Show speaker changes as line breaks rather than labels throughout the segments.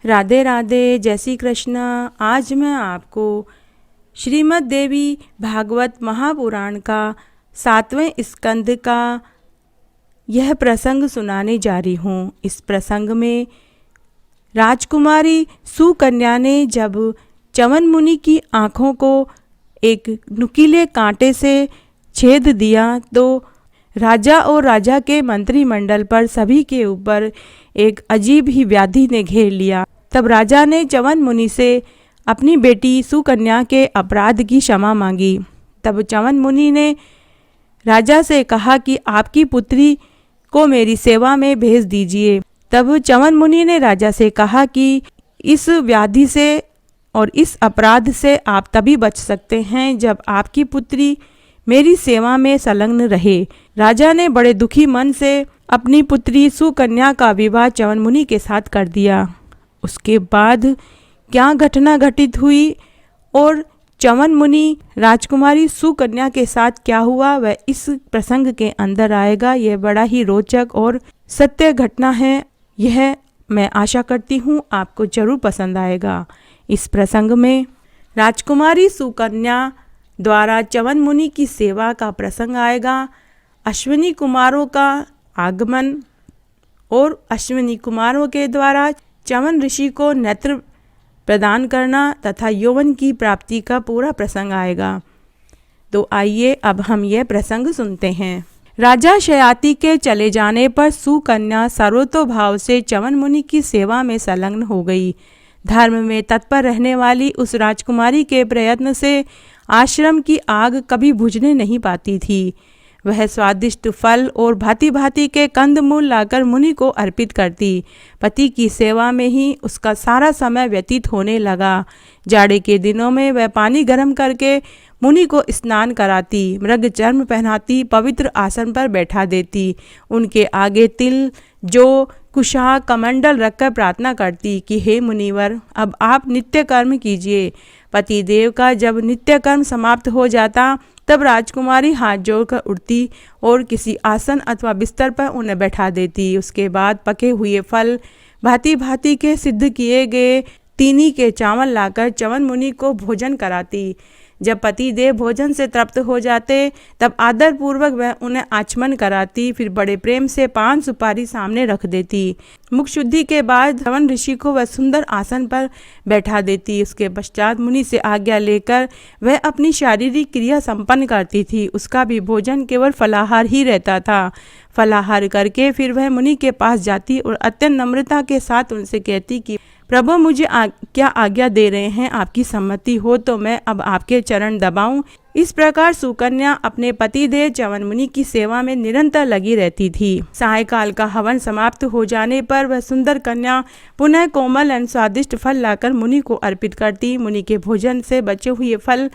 राधे राधे, जय श्री कृष्ण। आज मैं आपको श्रीमद् देवी भागवत महापुराण का 7वें स्कंद का यह प्रसंग सुनाने जा रही हूँ। इस प्रसंग में राजकुमारी सुकन्या ने जब च्यवन मुनि की आँखों को एक नुकीले कांटे से छेद दिया तो राजा और राजा के मंत्रिमंडल पर सभी के ऊपर एक अजीब ही व्याधि ने घेर लिया। तब राजा ने च्यवन मुनि से अपनी बेटी सुकन्या के अपराध की क्षमा मांगी। तब च्यवन मुनि ने राजा से कहा कि आपकी पुत्री को मेरी सेवा में भेज दीजिए। तब च्यवन मुनि ने राजा से कहा कि इस व्याधि से और इस अपराध से आप तभी बच सकते हैं जब आपकी पुत्री मेरी सेवा में संलग्न रहे। राजा ने बड़े दुखी मन से अपनी पुत्री सुकन्या का विवाह च्यवन मुनि के साथ कर दिया। उसके बाद क्या घटना घटित हुई और च्यवन मुनि राजकुमारी सुकन्या के साथ क्या हुआ वह इस प्रसंग के अंदर आएगा। यह बड़ा ही रोचक और सत्य घटना है। यह मैं आशा करती हूँ आपको जरूर पसंद आएगा। इस प्रसंग में राजकुमारी सुकन्या द्वारा च्यवन मुनि की सेवा का प्रसंग आएगा। अश्विनी कुमारों का आगमन और अश्विनी कुमारों के द्वारा च्यवन ऋषि को नेत्र प्रदान करना तथा यौवन की प्राप्ति का पूरा प्रसंग आएगा। तो आइए अब हम यह प्रसंग सुनते हैं। राजा शयाति के चले जाने पर सुकन्या सर्वतोभाव से च्यवन मुनि की सेवा में संलग्न हो गई। धर्म में तत्पर रहने वाली उस राजकुमारी के प्रयत्न से आश्रम की आग कभी बुझने नहीं पाती थी। वह स्वादिष्ट फल और भांति भांति के कंदमूल लाकर मुनि को अर्पित करती। पति की सेवा में ही उसका सारा समय व्यतीत होने लगा। जाड़े के दिनों में वह पानी गर्म करके मुनि को स्नान कराती, मृग चर्म पहनाती, पवित्र आसन पर बैठा देती। उनके आगे तिल, जौ, कुशा, कमंडल रखकर प्रार्थना करती कि हे मुनिवर, अब आप नित्य कर्म कीजिए। पति देव का जब नित्य कर्म समाप्त हो जाता तब राजकुमारी हाथ जोड़कर उठती और किसी आसन अथवा बिस्तर पर उन्हें बैठा देती। उसके बाद पके हुए फल, भांति भांति के सिद्ध किए गए तीनी के चावल लाकर च्यवन मुनि को भोजन कराती। जब पति देव भोजन से तृप्त हो जाते तब आदर पूर्वक वह उन्हें आचमन कराती। फिर बड़े प्रेम से पान सुपारी सामने रख देती। मुख शुद्धि के बाद च्यवन ऋषि को वह सुंदर आसन पर बैठा देती। उसके पश्चात मुनि से आज्ञा लेकर वह अपनी शारीरिक क्रिया संपन्न करती थी। उसका भी भोजन केवल फलाहार ही रहता था। फलाहार करके फिर वह मुनि के पास जाती और अत्यंत नम्रता के साथ उनसे कहती कि प्रभु मुझे क्या आज्ञा दे रहे हैं, आपकी सम्मति हो तो मैं अब आपके चरण दबाऊं। इस प्रकार सुकन्या अपने पति देव च्यवन मुनि की सेवा में निरंतर लगी रहती थी। सायकाल का हवन समाप्त हो जाने पर वह सुंदर कन्या पुनः कोमल एवं स्वादिष्ट फल लाकर मुनि को अर्पित करती। मुनि के भोजन से बचे हुए फल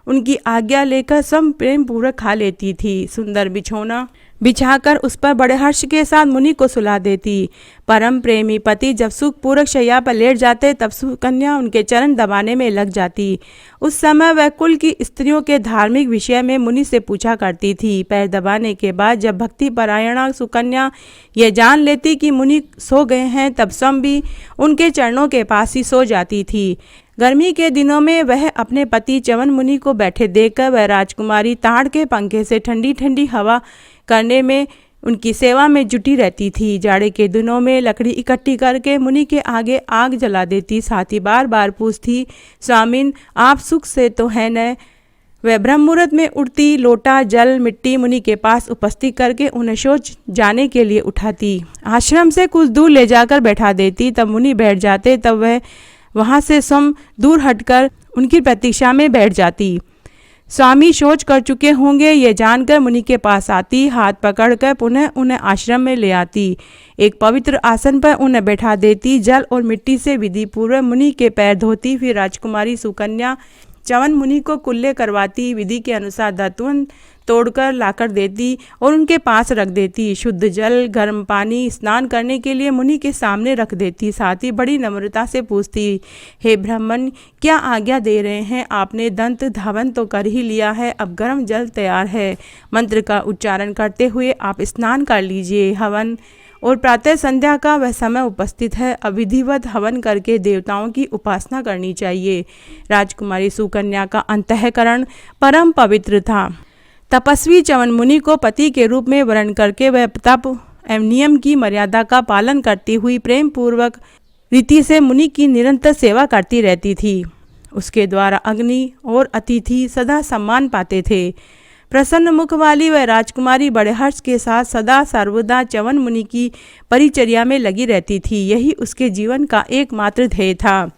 उनकी आज्ञा लेकर सम प्रेम पूर्वक खा लेती थी। सुंदर बिछौना बिछाकर उस पर बड़े हर्ष के साथ मुनि को सुला देती। परम प्रेमी पति जब सुखपूर्वक शैया पर लेट जाते तब सुकन्या उनके चरण दबाने में लग जाती। उस समय वह कुल की स्त्रियों के धार्मिक विषय में मुनि से पूछा करती थी। पैर दबाने के बाद जब भक्ति परायणा सुकन्या यह जान लेती कि मुनि सो गए हैं तब स्वयं भी उनके चरणों के पास ही सो जाती थी। गर्मी के दिनों में वह अपने पति च्यवन मुनि को बैठे देखकर वह राजकुमारी ताड़ के पंखे से ठंडी ठंडी हवा करने में उनकी सेवा में जुटी रहती थी। जाड़े के दिनों में लकड़ी इकट्ठी करके मुनि के आगे आग जला देती। साथ ही बार बार पूछती, स्वामिन आप सुख से तो है न? वह ब्रह्म मुहूर्त में उठती, लोटा जल मिट्टी मुनि के पास उपस्थित करके उन्हें शौच जाने के लिए उठाती। आश्रम से कुछ दूर ले जाकर बैठा देती। तब मुनि बैठ जाते तब वह वहाँ से स्वयं दूर हटकर उनकी प्रतीक्षा में बैठ जाती। स्वामी शौच कर चुके होंगे ये जानकर मुनि के पास आती। हाथ पकड़कर पुनः उन्हें आश्रम में ले आती। एक पवित्र आसन पर उन्हें बैठा देती। जल और मिट्टी से विधि पूर्वक मुनि के पैर धोती। फिर राजकुमारी सुकन्या च्यवन मुनि को कुल्ले करवाती। विधि के अनुसार दातुन तोड़कर लाकर देती और उनके पास रख देती। शुद्ध जल, गर्म पानी स्नान करने के लिए मुनि के सामने रख देती। साथ ही बड़ी नम्रता से पूछती, हे ब्राह्मण क्या आज्ञा दे रहे हैं? आपने दंत धावन तो कर ही लिया है, अब गर्म जल तैयार है। मंत्र का उच्चारण करते हुए आप स्नान कर लीजिए। हवन और प्रातः संध्या का वह समय उपस्थित है। अब विधिवत हवन करके देवताओं की उपासना करनी चाहिए। राजकुमारी सुकन्या का अंतःकरण परम पवित्र था। तपस्वी च्यवन मुनि को पति के रूप में वर्ण करके वह तप एवं नियम की मर्यादा का पालन करती हुई प्रेम पूर्वक रीति से मुनि की निरंतर सेवा करती रहती थी। उसके द्वारा अग्नि और अतिथि सदा सम्मान पाते थे। प्रसन्न मुख वाली वह राजकुमारी बड़े हर्ष के साथ सदा सर्वदा च्यवन मुनि की परिचर्या में लगी रहती थी। यही उसके जीवन का एकमात्र ध्येय था।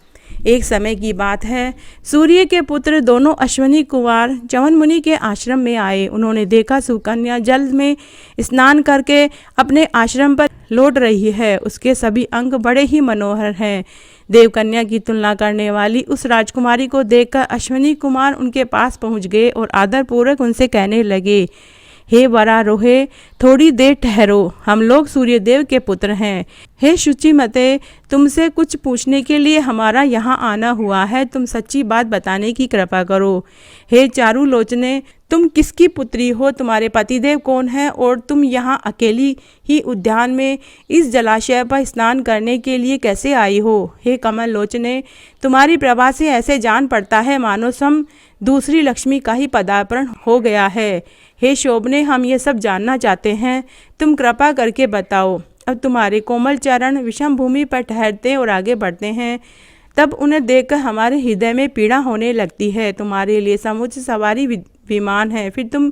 एक समय की बात है, सूर्य के पुत्र दोनों अश्विनी कुमार च्यवन मुनि के आश्रम में आए। उन्होंने देखा सुकन्या जल में स्नान करके अपने आश्रम पर लौट रही है। उसके सभी अंग बड़े ही मनोहर हैं। देवकन्या की तुलना करने वाली उस राजकुमारी को देखकर अश्विनी कुमार उनके पास पहुंच गए और आदरपूर्वक उनसे कहने लगे, हे वरारोहे, थोड़ी देर ठहरो, हम लोग सूर्यदेव के पुत्र हैं। हे शुचिमते, तुमसे कुछ पूछने के लिए हमारा यहाँ आना हुआ है, तुम सच्ची बात बताने की कृपा करो। हे चारुलोचने, तुम किसकी पुत्री हो, तुम्हारे पतिदेव कौन है और तुम यहाँ अकेली ही उद्यान में इस जलाशय पर स्नान करने के लिए कैसे आई हो। हे कमल लोचने, तुम्हारी प्रभा से ऐसे जान पड़ता है मानो सम दूसरी लक्ष्मी का ही पदार्पण हो गया है। हे शोभने, हम ये सब जानना चाहते हैं, तुम कृपा करके बताओ। अब तुम्हारे कोमल चरण विषम भूमि पर ठहरते और आगे बढ़ते हैं, तब उन्हें देखकर हमारे हृदय में पीड़ा होने लगती है। तुम्हारे लिए समुद्र सवारी विमान है, फिर तुम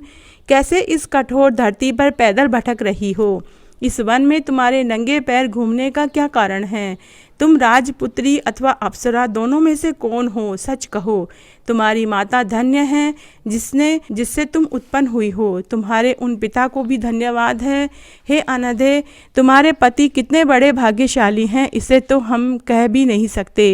कैसे इस कठोर धरती पर पैदल भटक रही हो। इस वन में तुम्हारे नंगे पैर घूमने का क्या कारण है। तुम राजपुत्री अथवा अप्सरा दोनों में से कौन हो, सच कहो। तुम्हारी माता धन्य है जिससे तुम उत्पन्न हुई हो। तुम्हारे उन पिता को भी धन्यवाद है। हे अनधे, तुम्हारे पति कितने बड़े भाग्यशाली हैं, इसे तो हम कह भी नहीं सकते।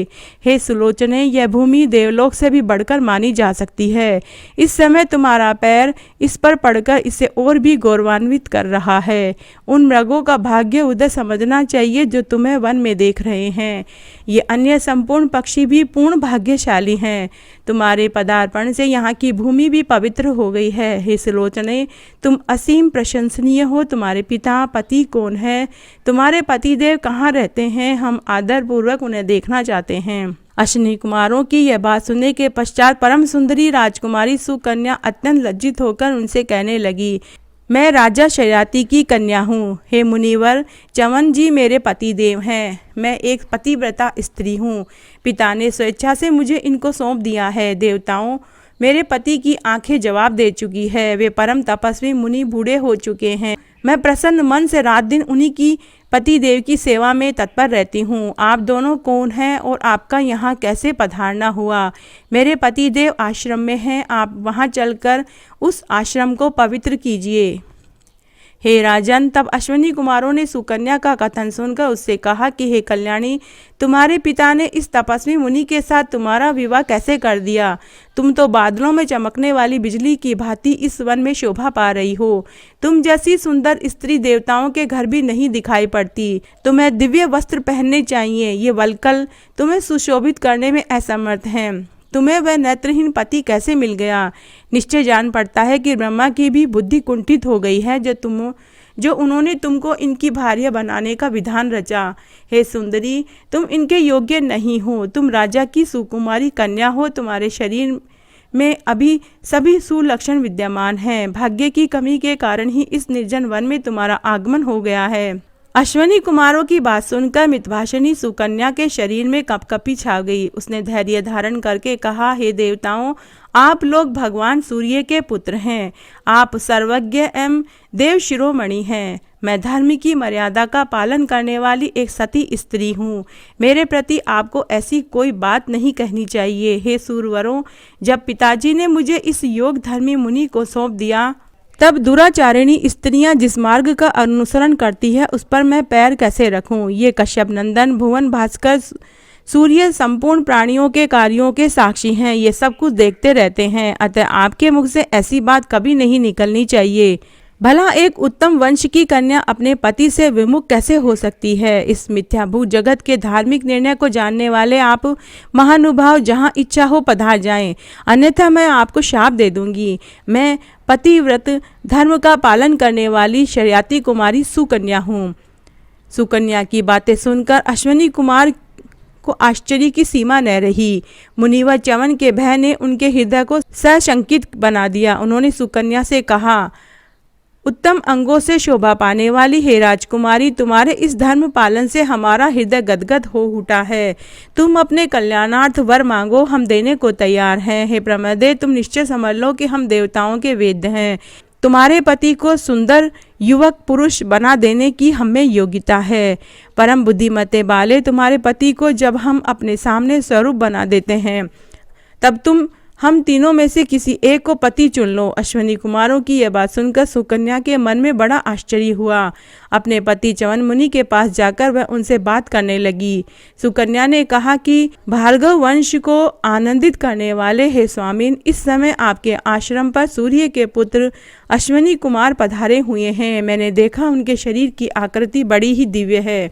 हे सुलोचने, यह भूमि देवलोक से भी बढ़कर मानी जा सकती है। इस समय तुम्हारा पैर इस पर पड़कर इसे और भी गौरवान्वित कर रहा है। उन मृगों का भाग्य उदय समझना चाहिए जो तुम्हें वन में देख रहे हैं। ये अन्य संपूर्ण पक्षी भी पूर्ण भाग्यशाली हैं। तुम्हारे पदार्पण से यहाँ की भूमि भी पवित्र हो गई है। हे सुलोचने, तुम असीम प्रशंसनीय हो। तुम्हारे पिता पति कौन है, तुम्हारे पतिदेव कहाँ रहते हैं, हम आदरपूर्वक उन्हें देखना चाहते हैं। अश्विनी कुमारों की यह बात सुनने के पश्चात परम सुंदरी राजकुमारी सुकन्या अत्यंत लज्जित होकर उनसे कहने लगी, मैं राजा शयाति की कन्या हूँ। हे मुनिवर, च्यवन जी मेरे पतिदेव हैं। मैं एक पतिव्रता स्त्री हूँ। पिता ने स्वेच्छा से मुझे इनको सौंप दिया है। देवताओं, मेरे पति की आंखें जवाब दे चुकी है। वे परम तपस्वी मुनि बूढ़े हो चुके हैं। मैं प्रसन्न मन से रात दिन उन्हीं की पतिदेव की सेवा में तत्पर रहती हूँ। आप दोनों कौन हैं और आपका यहाँ कैसे पधारना हुआ। मेरे पतिदेव आश्रम में हैं, आप वहाँ चलकर उस आश्रम को पवित्र कीजिए। हे राजन, तब अश्विनी कुमारों ने सुकन्या का कथन सुनकर उससे कहा कि हे कल्याणी, तुम्हारे पिता ने इस तपस्वी मुनि के साथ तुम्हारा विवाह कैसे कर दिया। तुम तो बादलों में चमकने वाली बिजली की भांति इस वन में शोभा पा रही हो। तुम जैसी सुंदर स्त्री देवताओं के घर भी नहीं दिखाई पड़ती। तुम्हें दिव्य वस्त्र पहनने चाहिए। ये वल्कल तुम्हें सुशोभित करने में असमर्थ हैं। तुम्हें वह नेत्रहीन पति कैसे मिल गया। निश्चय जान पड़ता है कि ब्रह्मा की भी बुद्धि कुंठित हो गई है जो उन्होंने तुमको इनकी भार्या बनाने का विधान रचा। हे सुंदरी, तुम इनके योग्य नहीं हो। तुम राजा की सुकुमारी कन्या हो। तुम्हारे शरीर में अभी सभी सुलक्षण विद्यमान हैं। भाग्य की कमी के कारण ही इस निर्जन वन में तुम्हारा आगमन हो गया है। अश्विनी कुमारों की बात सुनकर मितभाषिणी सुकन्या के शरीर में कपकपी छा गई। उसने धैर्य धारण करके कहा, हे देवताओं, आप लोग भगवान सूर्य के पुत्र हैं। आप सर्वज्ञ एवं देव शिरोमणि हैं। मैं धर्म की मर्यादा का पालन करने वाली एक सती स्त्री हूँ। मेरे प्रति आपको ऐसी कोई बात नहीं कहनी चाहिए। हे सूरवरों, जब पिताजी ने मुझे इस योग धर्मी मुनि को सौंप दिया, तब दुराचारिणी स्त्रियां जिस मार्ग का अनुसरण करती है उस पर मैं पैर कैसे रखूं। ये कश्यप नंदन, भुवन भास्कर, सूर्य संपूर्ण प्राणियों के कार्यों के साक्षी हैं। ये सब कुछ देखते रहते हैं। अतः आपके मुख से ऐसी बात कभी नहीं निकलनी चाहिए। भला एक उत्तम वंश की कन्या अपने पति से विमुख कैसे हो सकती है। इस मिथ्याभूत जगत के धार्मिक निर्णय को जानने वाले आप महानुभाव जहाँ इच्छा हो पधार जाएं, अन्यथा मैं आपको शाप दे दूंगी। मैं पतिव्रत धर्म का पालन करने वाली शयाति कुमारी सुकन्या हूँ। सुकन्या की बातें सुनकर अश्विनी कुमार को आश्चर्य की सीमा न रही। मुनिवर च्यवन के भय ने उनके हृदय को सशंकित बना दिया। उन्होंने सुकन्या से कहा, उत्तम अंगों से शोभा पाने वाली हे राजकुमारी, तुम्हारे इस धर्म पालन से हमारा हृदय गदगद हो उठा है। तुम अपने कल्याणार्थ वर मांगो, हम देने को तैयार हैं। हे प्रमदे, तुम निश्चय समझ लो कि हम देवताओं के वेद्य हैं। तुम्हारे पति को सुंदर युवक पुरुष बना देने की हमें योग्यता है। परम बुद्धिमते बाले, तुम्हारे पति को जब हम अपने सामने स्वरूप बना देते हैं तब तुम हम तीनों में से किसी एक को पति चुन लो। अश्विनी कुमारों की यह बात सुनकर सुकन्या के मन में बड़ा आश्चर्य हुआ। अपने पति च्यवन मुनि के पास जाकर वह उनसे बात करने लगी। सुकन्या ने कहा कि भार्गव वंश को आनंदित करने वाले हे स्वामीन, इस समय आपके आश्रम पर सूर्य के पुत्र अश्विनी कुमार पधारे हुए हैं। मैंने देखा उनके शरीर की आकृति बड़ी ही दिव्य है।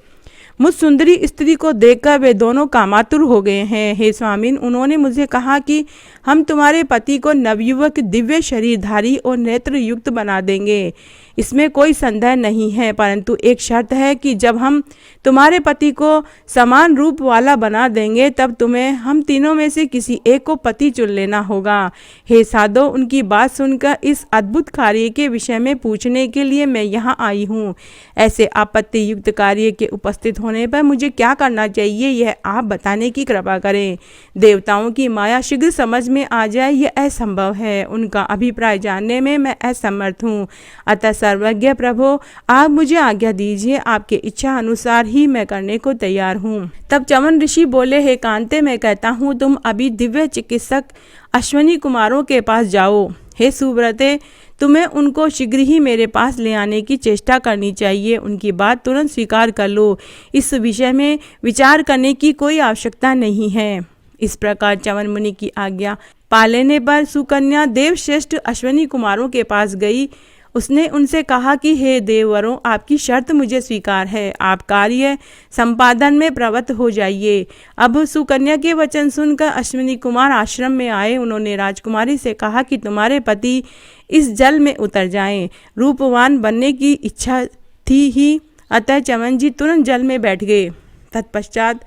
मुझ सुंदरी स्त्री को देखकर वे दोनों कामातुर हो गए हैं। हे स्वामीन, उन्होंने मुझे कहा कि हम तुम्हारे पति को नवयुवक, दिव्य शरीरधारी और नेत्र युक्त बना देंगे। इसमें कोई संदेह नहीं है, परंतु एक शर्त है कि जब हम तुम्हारे पति को समान रूप वाला बना देंगे तब तुम्हें हम तीनों में से किसी एक को पति चुन लेना होगा। हे साधो, उनकी बात सुनकर इस अद्भुत कार्य के विषय में पूछने के लिए मैं यहाँ आई हूँ। ऐसे आपत्ति युक्त कार्य के उपस्थित होने पर मुझे क्या करना चाहिए, यह आप बताने की कृपा करें। देवताओं की माया शीघ्र समझ में आ जाए यह असंभव है। उनका अभिप्राय जानने में मैं असमर्थ हूँ। अतः सर्वज्ञ प्रभु, आप मुझे आज्ञा दीजिए, आपके इच्छा अनुसार ही मैं करने को तैयार हूँ। तब च्यवन ऋषि बोले, हे कांते, मैं कहता हूँ तुम अभी दिव्य चिकित्सक अश्विनी कुमारों के पास जाओ। हे सुव्रते, तुम्हें उनको शीघ्र ही मेरे पास ले आने की चेष्टा करनी चाहिए। उनकी बात तुरंत स्वीकार कर लो, इस विषय में विचार करने की कोई आवश्यकता नहीं है। इस प्रकार च्यवन मुनि की आज्ञा पा लेने पर सुकन्या देवश्रेष्ठ अश्विनी कुमारों के पास गई। उसने उनसे कहा कि हे देववरों, आपकी शर्त मुझे स्वीकार है। आप कार्य संपादन में प्रवृत्त हो जाइए। अब सुकन्या के वचन सुनकर अश्विनी कुमार आश्रम में आए। उन्होंने राजकुमारी से कहा कि तुम्हारे पति इस जल में उतर जाएं। रूपवान बनने की इच्छा थी ही, अतः च्यवन जी तुरंत जल में बैठ गए। तत्पश्चात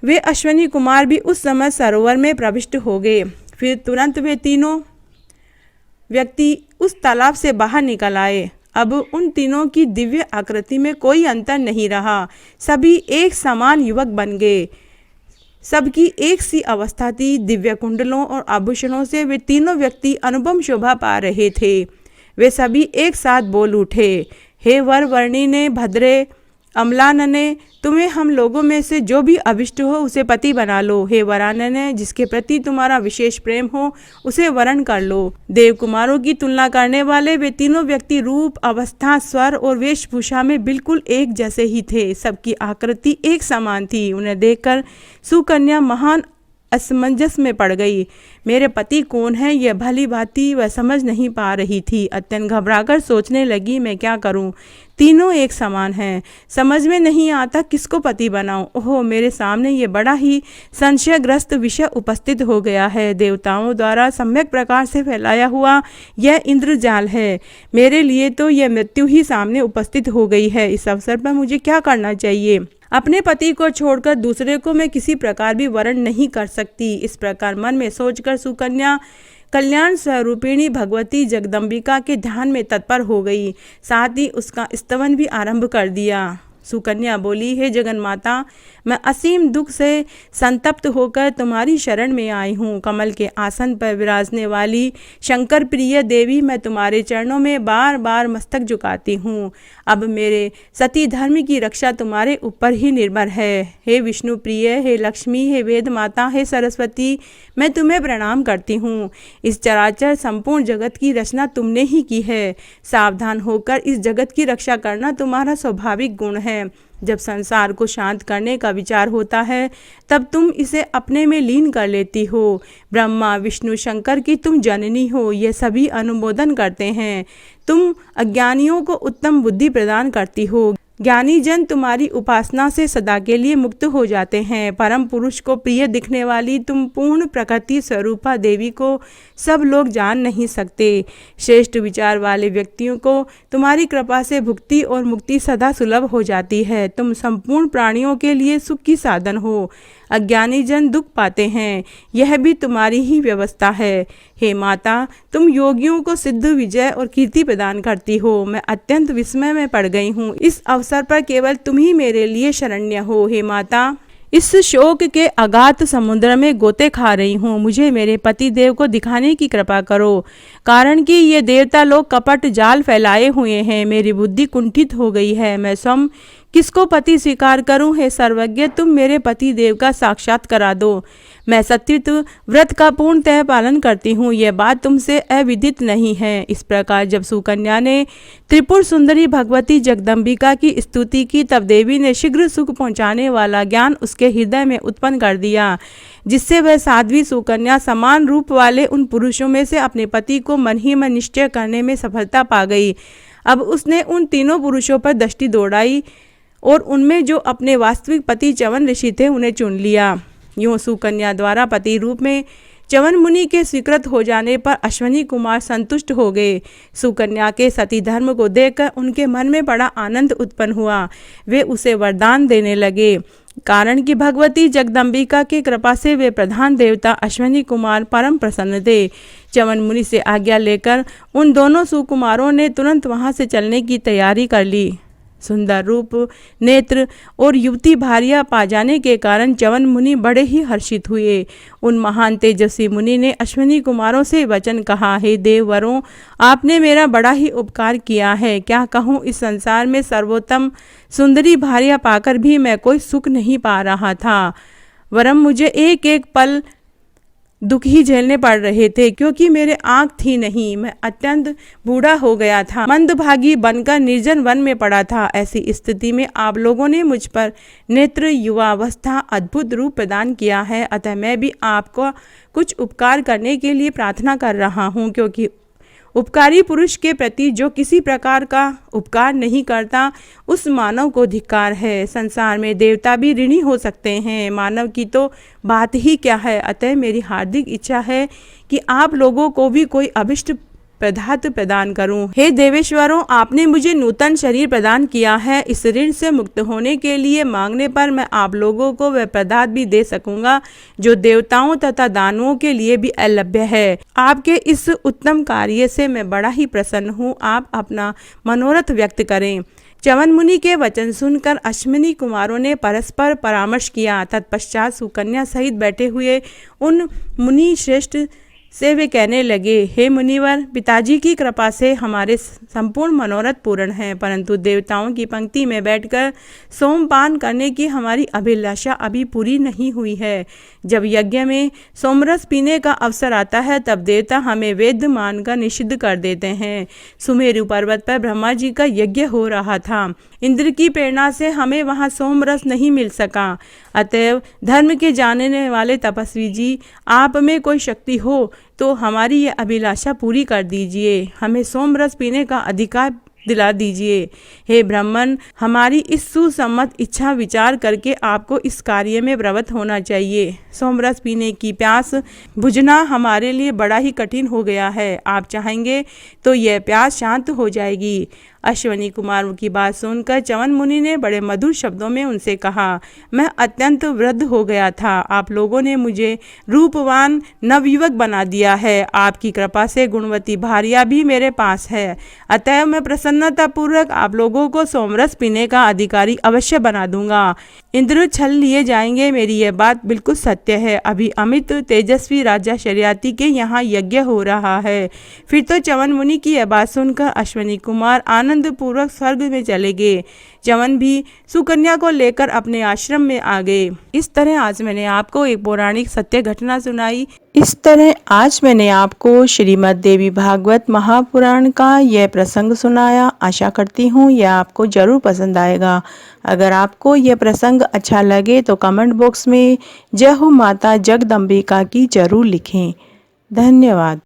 वे अश्विनी कुमार भी उस समय सरोवर में प्रविष्ट हो गए। फिर तुरंत वे तीनों व्यक्ति उस तालाब से बाहर निकल आए। अब उन तीनों की दिव्य आकृति में कोई अंतर नहीं रहा। सभी एक समान युवक बन गए। सबकी एक सी अवस्था थी। दिव्य कुंडलों और आभूषणों से वे तीनों व्यक्ति अनुपम शोभा पा रहे थे। वे सभी एक साथ बोल उठे, हे वर वर्णी ने, भद्रे, अम्लानने, तुम्हें हम लोगों में से जो भी अभिष्ट हो उसे पति बना लो। हे वरानने, जिसके प्रति तुम्हारा विशेष प्रेम हो उसे वरण कर लो। देव कुमारों की तुलना करने वाले वे तीनों व्यक्ति रूप, अवस्था, स्वर और वेशभूषा में बिल्कुल एक जैसे ही थे। सबकी आकृति एक समान थी। उन्हें देखकर सुकन्या महान असमंजस में पड़ गई। मेरे पति कौन है, यह भली भांति वह समझ नहीं पा रही थी। अत्यंत घबराकर सोचने लगी, मैं क्या करूं, तीनों एक समान हैं, समझ में नहीं आता किसको पति बनाऊं। ओह, मेरे सामने ये बड़ा ही संशयग्रस्त विषय उपस्थित हो गया है। देवताओं द्वारा सम्यक प्रकार से फैलाया हुआ यह इंद्रजाल है। मेरे लिए तो यह मृत्यु ही सामने उपस्थित हो गई है। इस अवसर पर मुझे क्या करना चाहिए। अपने पति को छोड़कर दूसरे को मैं किसी प्रकार भी वरण नहीं कर सकती। इस प्रकार मन में सोचकर सुकन्या कल्याण स्वरूपिणी भगवती जगदम्बिका के ध्यान में तत्पर हो गई। साथ ही उसका स्तवन भी आरंभ कर दिया। सुकन्या बोली, हे जगन माता, मैं असीम दुख से संतप्त होकर तुम्हारी शरण में आई हूँ। कमल के आसन पर विराजने वाली शंकर प्रिय देवी, मैं तुम्हारे चरणों में बार बार मस्तक झुकाती हूँ। अब मेरे सती धर्म की रक्षा तुम्हारे ऊपर ही निर्भर है। हे विष्णु प्रिय, हे लक्ष्मी, हे वेद माता, हे सरस्वती, मैं तुम्हें प्रणाम करती हूँ। इस चराचर संपूर्ण जगत की रचना तुमने ही की है। सावधान होकर इस जगत की रक्षा करना तुम्हारा स्वाभाविक गुण है। जब संसार को शांत करने का विचार होता है तब तुम इसे अपने में लीन कर लेती हो। ब्रह्मा, विष्णु, शंकर की तुम जननी हो, ये सभी अनुमोदन करते हैं। तुम अज्ञानियों को उत्तम बुद्धि प्रदान करती हो, ज्ञानी जन तुम्हारी उपासना से सदा के लिए मुक्त हो जाते हैं। परम पुरुष को प्रिय दिखने वाली तुम पूर्ण प्रकृति स्वरूपा देवी को सब लोग जान नहीं सकते। श्रेष्ठ विचार वाले व्यक्तियों को तुम्हारी कृपा से भुक्ति और मुक्ति सदा सुलभ हो जाती है। तुम संपूर्ण प्राणियों के लिए सुख की साधन हो। अज्ञानी जन दुख पाते हैं, यह भी तुम्हारी ही व्यवस्था है। हे माता, तुम योगियों को सिद्ध, विजय और कीर्ति प्रदान करती हो। मैं अत्यंत विस्मय में पड़ गई हूँ। इस अवसर पर केवल तुम ही मेरे लिए शरण्य हो। हे माता, इस शोक के अगाध समुद्र में गोते खा रही हूँ। मुझे मेरे पति देव को दिखाने की कृपा करो, कारण कि ये देवता लोग कपट जाल फैलाए हुए हैं। मेरी बुद्धि कुंठित हो गई है। मैं स्वयं किसको पति स्वीकार करूं? हे सर्वज्ञ, तुम मेरे पति देव का साक्षात करा दो। मैं सत्वित्व व्रत का पूर्णतः पालन करती हूँ, यह बात तुमसे अविदित नहीं है। इस प्रकार जब सुकन्या ने त्रिपुर सुंदरी भगवती जगदम्बिका की स्तुति की, तब देवी ने शीघ्र सुख पहुँचाने वाला ज्ञान उसके हृदय में उत्पन्न कर दिया, जिससे वह साध्वी सुकन्या समान रूप वाले उन पुरुषों में से अपने पति को मन ही मन निश्चय करने में सफलता पा गई। अब उसने उन तीनों पुरुषों पर दृष्टि दौड़ाई और उनमें जो अपने वास्तविक पति च्यवन ऋषि थे उन्हें चुन लिया। यूँ सुकन्या द्वारा पति रूप में च्यवन मुनि के स्वीकृत हो जाने पर अश्विनी कुमार संतुष्ट हो गए। सुकन्या के सती धर्म को देखकर उनके मन में बड़ा आनंद उत्पन्न हुआ। वे उसे वरदान देने लगे, कारण कि भगवती जगदम्बिका की कृपा से वे प्रधान देवता अश्विनी कुमार परम प्रसन्न थे। च्यवन मुनि से आज्ञा लेकर उन दोनों सुकुमारों ने तुरंत वहां से चलने की तैयारी कर ली। सुंदर रूप, नेत्र और युवती भार्या पा जाने के कारण च्यवन मुनि बड़े ही हर्षित हुए। उन महान तेजस्वी मुनि ने अश्विनी कुमारों से वचन कहा, हे देववरों, आपने मेरा बड़ा ही उपकार किया है। क्या कहूँ, इस संसार में सर्वोत्तम सुंदरी भार्या पाकर भी मैं कोई सुख नहीं पा रहा था, वरम मुझे एक एक पल दुख ही झेलने पड़ रहे थे, क्योंकि मेरे आंख थी नहीं। मैं अत्यंत बूढ़ा हो गया था, मंदभागी बनकर निर्जन वन में पड़ा था। ऐसी स्थिति में आप लोगों ने मुझ पर नेत्र, युवावस्था, अद्भुत रूप प्रदान किया है। अतः मैं भी आपको कुछ उपकार करने के लिए प्रार्थना कर रहा हूँ, क्योंकि उपकारी पुरुष के प्रति जो किसी प्रकार का उपकार नहीं करता, उस मानव को धिक्कार है। संसार में देवता भी ऋणी हो सकते हैं, मानव की तो बात ही क्या है। अतः मेरी हार्दिक इच्छा है कि आप लोगों को भी कोई अभिष्ट पदार्थ प्रदान करूं। हे देवेश्वरों, आपने मुझे नूतन शरीर प्रदान किया है। इस ऋण से मुक्त होने के लिए मांगने पर मैं आप लोगों को वह पदार्थ भी दे सकूंगा जो देवताओं तथा दानवों के लिए भी अलभ्य है। आपके इस उत्तम कार्य से मैं बड़ा ही प्रसन्न हूँ। आप अपना मनोरथ व्यक्त करें। च्यवन मुनि के वचन सुनकर अश्विनी कुमारों ने परस्पर परामर्श किया। तत्पश्चात सुकन्या सहित बैठे हुए उन मुनि श्रेष्ठ से वे कहने लगे, हे मुनिवर, पिताजी की कृपा से हमारे संपूर्ण मनोरथ पूर्ण हैं, परंतु देवताओं की पंक्ति में बैठकर सोमपान करने की हमारी अभिलाषा अभी पूरी नहीं हुई है। जब यज्ञ में सोमरस पीने का अवसर आता है, तब देवता हमें वेद मानकर निषिद्ध कर देते हैं। सुमेरु पर्वत पर ब्रह्मा जी का यज्ञ हो रहा था। इंद्र की प्रेरणा से हमें वहाँ सोमरस नहीं मिल सका। अतएव धर्म के जानने वाले तपस्वी जी, आप में कोई शक्ति हो तो हमारी यह अभिलाषा पूरी कर दीजिए, हमें सोमरस पीने का अधिकार दिला दीजिए। हे ब्राह्मण, हमारी इस सुसम्मत इच्छा विचार करके आपको इस कार्य में प्रवृत्त होना चाहिए। सोमरस पीने की प्यास बुझना हमारे लिए बड़ा ही कठिन हो गया है। आप चाहेंगे तो यह प्यास शांत हो जाएगी। अश्विनी कुमारों की बात सुनकर च्यवन मुनि ने बड़े मधुर शब्दों में उनसे कहा, मैं अत्यंत वृद्ध हो गया था। आप लोगों ने मुझे रूपवान नवयुवक बना दिया है। आपकी कृपा से गुणवती भार्या भी मेरे पास है। अतः मैं प्रसन्नतापूर्वक आप लोगों को सोमरस पीने का अधिकारी अवश्य बना दूंगा। इंद्र छल लिए जाएंगे, मेरी यह बात बिल्कुल सत्य है। अभी अमित तेजस्वी राजा शर्याती के यहाँ यज्ञ हो रहा है। फिर तो च्यवन मुनि की यह बात सुनकर अश्विनी कुमार आनंद पूर्वक स्वर्ग में चले गए। च्यवन भी सुकन्या को लेकर अपने आश्रम में आ गए। इस तरह आज मैंने आपको एक पौराणिक सत्य घटना सुनाई। इस तरह आज मैंने आपको श्रीमद् देवी भागवत महापुराण का यह प्रसंग सुनाया। आशा करती हूँ यह आपको जरूर पसंद आएगा। अगर आपको यह प्रसंग अच्छा लगे तो कमेंट बॉक्स में जय हो माता जगदम्बिका की जरूर लिखें। धन्यवाद।